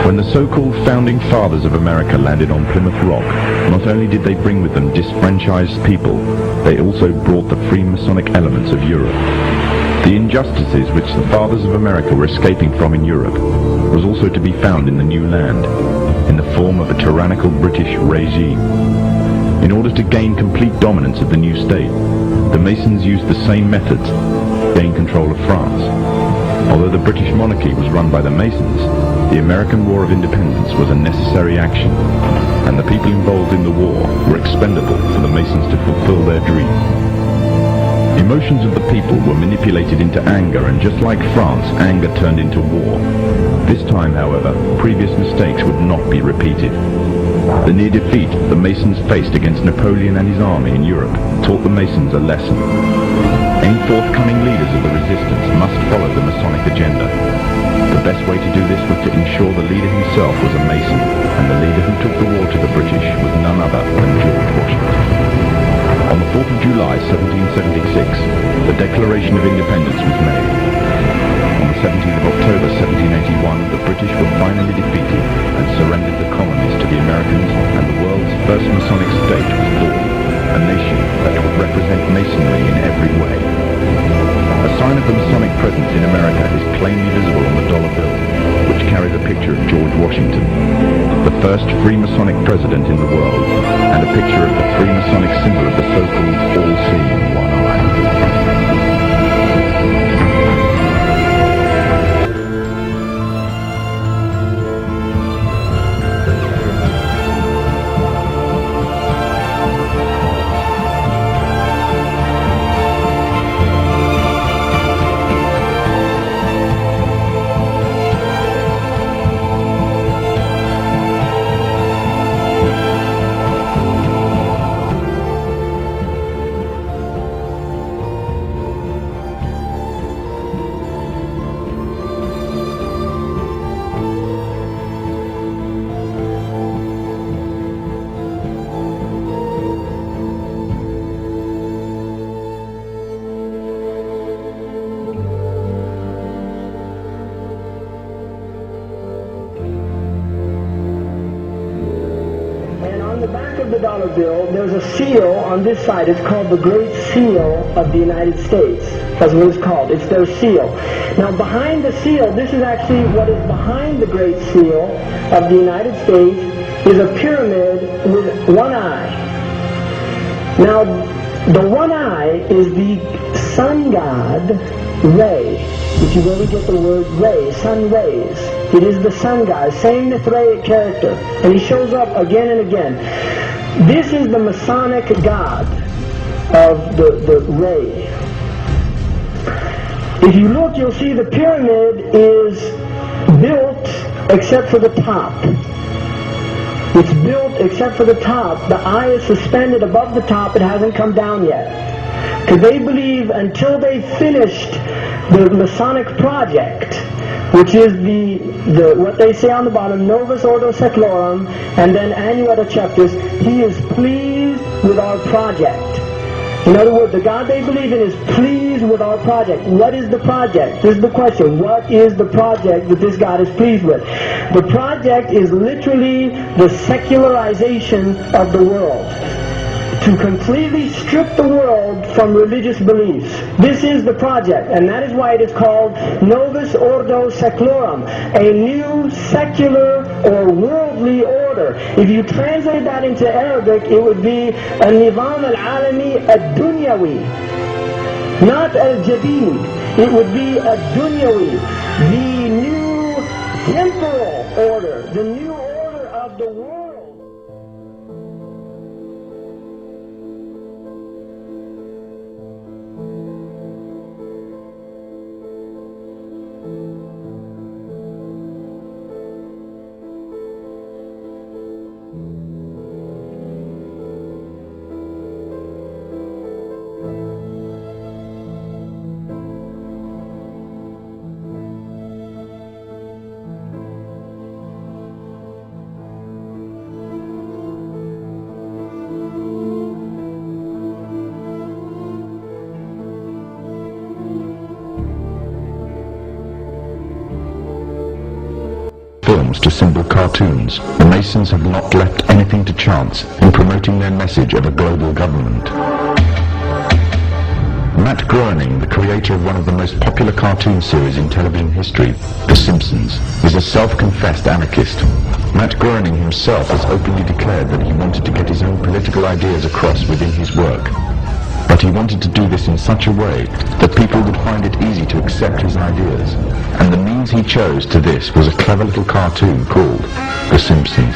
When the so-called founding fathers of America landed on Plymouth Rock, not only did they bring with them disfranchised people, they also brought the Freemasonic elements of Europe. The injustices which the fathers of America were escaping from in Europe was also to be found in the new land, in the form of a tyrannical British regime. In order to gain complete dominance of the new state, the Masons used the same methods to gain control of France. Although the British monarchy was run by the Masons, the American War of Independence was a necessary action, and the people involved in the war were expendable for the Masons to fulfill their dream. Emotions of the people were manipulated into anger, and just like France, anger turned into war. This time, however, previous mistakes would not be repeated. The near defeat the Masons faced against Napoleon and his army in Europe taught the Masons a lesson. Any forthcoming leaders of the resistance must follow the Masonic agenda. The best way to do this was to ensure the leader himself was a Mason, and the leader who took the war to the British was none other than George Washington. On the 4th of July 1776, the Declaration of Independence was made. On the 17th of October 1781, the British were finally defeated and surrendered the colonies to the Americans, and the world's first Masonic state was born, a nation that would represent Masonry in every way. A sign of the Masonic presence in America is plainly visible on the dollar bill, which carries a picture of George Washington, the first Freemasonic president in the world, and a picture of the Freemasonic symbol of the so-called all-seeing one eye. $1 bill, there's a seal on this side. It's called the Great Seal of the United States. That's what it's called. It's their seal. Now behind the seal, this is actually what is behind the Great Seal of the United States, is a pyramid with one eye. Now the one eye is the sun god, Ray, which is where we get the word ray, sun rays. It is the sun god, same Mithraic character, and he shows up again and again. This is the Masonic god of the ray. If you look, you'll see the pyramid is built except for the top. It's built except for the top. The eye is suspended above the top. It hasn't come down yet. Because they believe until they finished the Masonic project, which is the what they say on the bottom, Novus Ordo Seclorum, and then Annuetta Chapters, he is pleased with our project. In other words, the God they believe in is pleased with our project. What is the project? This is the question. What is the project that this God is pleased with? The project is literally the secularization of the world. To completely strip the world from religious beliefs. This is the project, and that is why it is called Novus Ordo Seclorum, a new secular or worldly order. If you translate that into Arabic, it would be النظام العالمي الدنيوي, not الجديد. It would be الدنيوي, the new temporal order, the new order of the world. films to symbol cartoons, the Masons have not left anything to chance in promoting their message of a global government. Matt Groening, the creator of one of the most popular cartoon series in television history, The Simpsons, is a self-confessed anarchist. Matt Groening himself has openly declared that he wanted to get his own political ideas across within his work. But he wanted to do this in such a way that people would find it easy to accept his ideas. And the means he chose to this was a clever little cartoon called The Simpsons.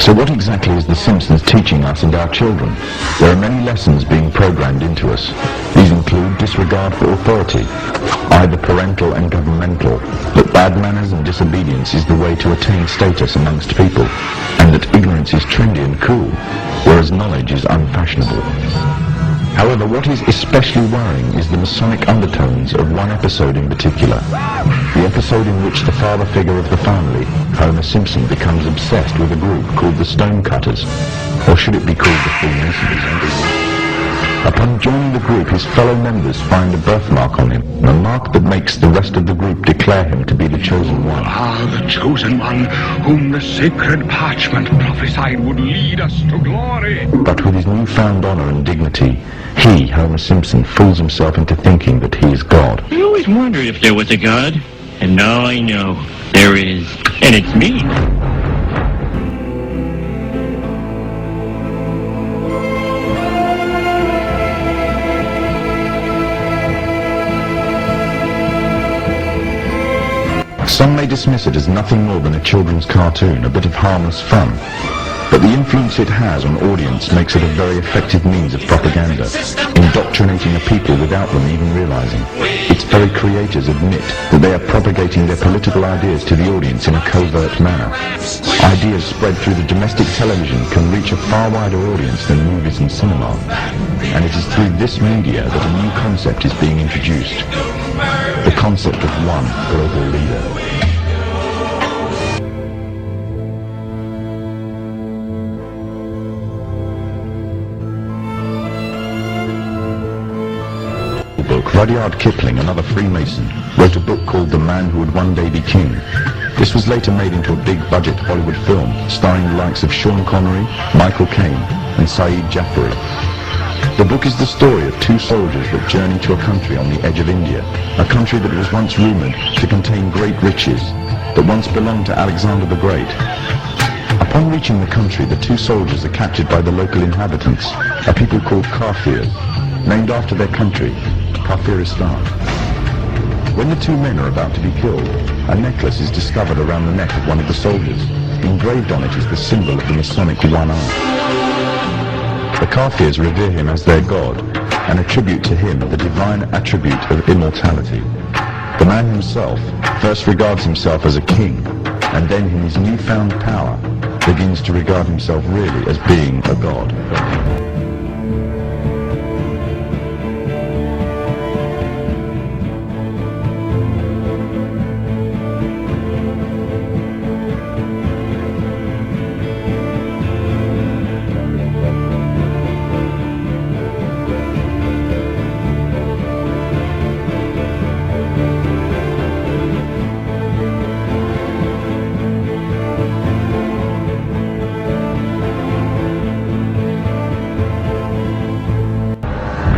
So what exactly is The Simpsons teaching us and our children? There are many lessons being programmed into us. These include disregard for authority, either parental and governmental, that bad manners and disobedience is the way to attain status amongst people, and that ignorance is trendy and cool, whereas knowledge is unfashionable. However, what is especially worrying is the Masonic undertones of one episode in particular. The episode in which the father figure of the family, Homer Simpson, becomes obsessed with a group called the Stonecutters, or should it be called the Freemasons? Upon joining the group, his fellow members find a birthmark on him, a mark that makes the rest of the group declare him to be the chosen one. Ah, the chosen one, whom the sacred parchment prophesied would lead us to glory. But with his newfound honor and dignity, he, Homer Simpson, fools himself into thinking that he is God. I always wondered if there was a God, and now I know there is, and it's me. Some may dismiss it as nothing more than a children's cartoon, a bit of harmless fun. But the influence it has on audience makes it a very effective means of propaganda, indoctrinating a people without them even realizing. Its very creators admit that they are propagating their political ideas to the audience in a covert manner. Ideas spread through the domestic television can reach a far wider audience than movies and cinema. And it is through this media that a new concept is being introduced. The concept of one global leader. Rudyard Kipling, another Freemason, wrote a book called The Man Who Would One Day Be King. This was later made into a big-budget Hollywood film starring the likes of Sean Connery, Michael Caine, and Saeed Jaffari. The book is the story of two soldiers that journey to a country on the edge of India, a country that was once rumoured to contain great riches, that once belonged to Alexander the Great. Upon reaching the country, the two soldiers are captured by the local inhabitants, a people called Kafirs, named after their country, Kafiristan. When the two men are about to be killed, a necklace is discovered around the neck of one of the soldiers. Engraved on it is the symbol of the Masonic one eye. The Kafirs revere him as their god and attribute to him the divine attribute of immortality. The man himself first regards himself as a king, and then in his newfound power begins to regard himself really as being a god.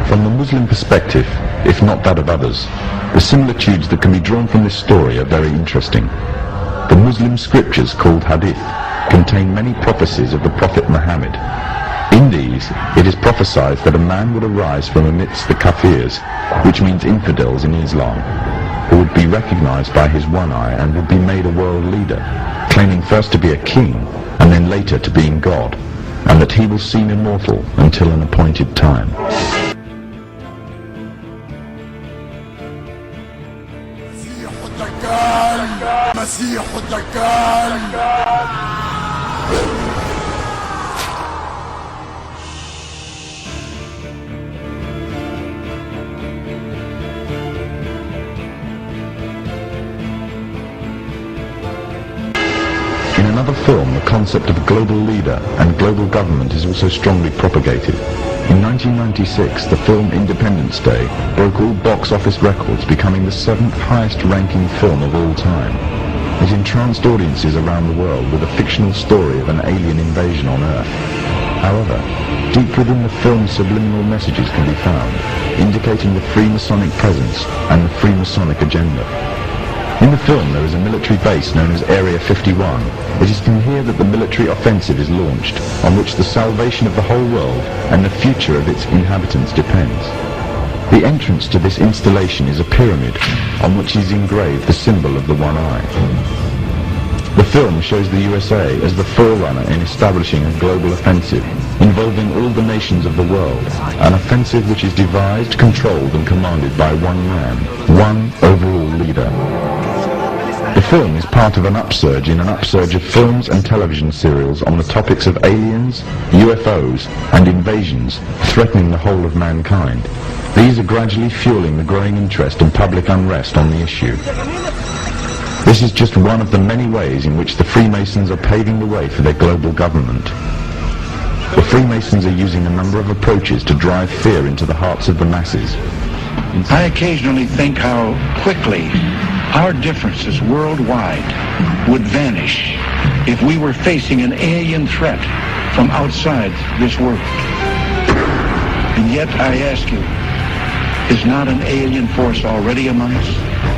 From the Muslim perspective, if not that of others, the similitudes that can be drawn from this story are very interesting. The Muslim scriptures, called Hadith, contain many prophecies of the Prophet Muhammad. In these, it is prophesied that a man would arise from amidst the Kafirs, which means infidels in Islam, who would be recognized by his one eye and would be made a world leader, claiming first to be a king and then later to being God, and that he will seem immortal until an appointed time. مسيح الدجال. In another film, the concept of a global leader and global government is also strongly propagated. In 1996, the film Independence Day broke all box office records, becoming the 7th highest-ranking film of all time. It entranced audiences around the world with a fictional story of an alien invasion on Earth. However, deep within the film's subliminal messages can be found, indicating the Freemasonic presence and the Freemasonic agenda. In the film, there is a military base known as Area 51. It is from here that the military offensive is launched, on which the salvation of the whole world and the future of its inhabitants depends. The entrance to this installation is a pyramid, on which is engraved the symbol of the one eye. The film shows the USA as the forerunner in establishing a global offensive, involving all the nations of the world, an offensive which is devised, controlled and commanded by one man, one overall leader. The film is part of an upsurge in an upsurge of films and television serials on the topics of aliens, UFOs and invasions threatening the whole of mankind. These are gradually fueling the growing interest and public unrest on the issue. This is just one of the many ways in which the Freemasons are paving the way for their global government. The Freemasons are using a number of approaches to drive fear into the hearts of the masses. I occasionally think how quickly our differences worldwide would vanish if we were facing an alien threat from outside this world. And yet I ask you, is not an alien force already among us?